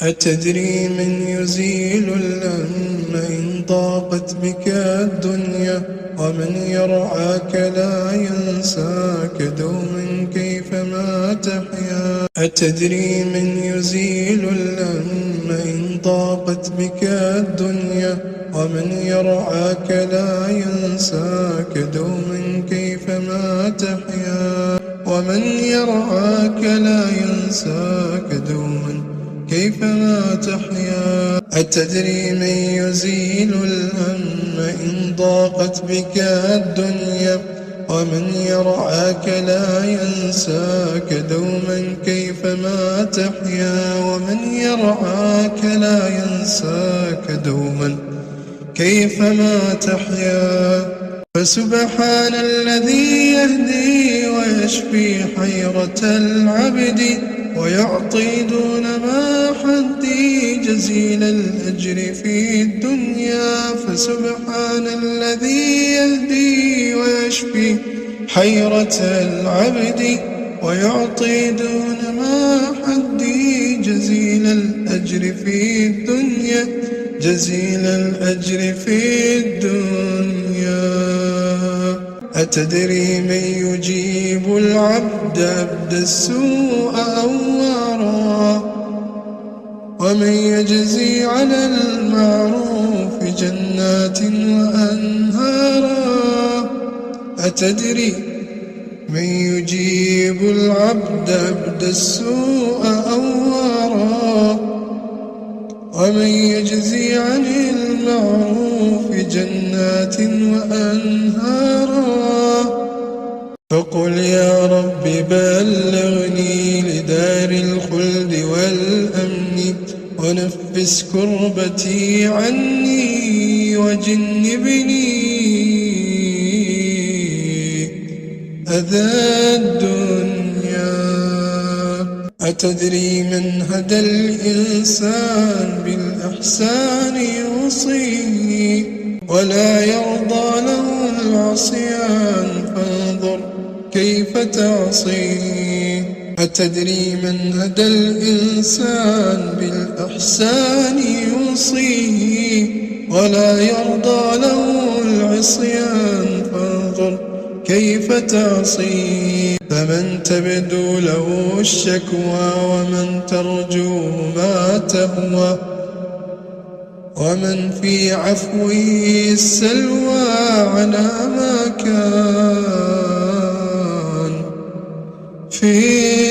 أتدري من يزيل الهم إن ضاقت بك الدنيا؟ ومن يرعاك لا ينساك دوما كيفما تحيا. أتدري من يزيل الهم إن ضاقت بك الدنيا؟ ومن يرعاك لا ينساك دوما كيفما تحيا. ومن يرعاك لا ينساك دوما كيفما تحيا. أتدري من يزيل الهم إن ضاقت بك الدنيا؟ ومن يرعاك لا ينساك دوما كيفما تحيا. ومن يرعاك لا ينساك دوما كيفما تحيا. فسبحان الذي يهدي ويشفي حيرة العبد ويعطي دون ما حدي جزيل الأجر في الدنيا. فسبحان الذي يهدي ويشفي حيرة العبد ويعطي دون ما حدي جزيل الأجر في الدنيا. جزيل الأجر في الدنيا. أتدري من يجيب العبد أبدى السوء أوارا ومن يجزي على المعروف جنات وأنهارا. أتدري من يجيب العبد أبدى السوء أوارا ومن يجزي عن المعروف جنات وأنهارا. فقل يا رب بلغني لدار الخلد والأمن ونفس كربتي عني وجنبني أذى الدنيا. أتدري من هدى الإنسان بالإحسان يوصيه ولا يرضى له العصيان فانظر كيف تعصيه. أتدري من هدى الإنسان بالإحسان يوصيه ولا يرضى له العصيان فانظر كيف تعصيه. فمن تبدو له الشكوى ومن ترجو ما تهوى ومن في عفوه السلوى على ما كان في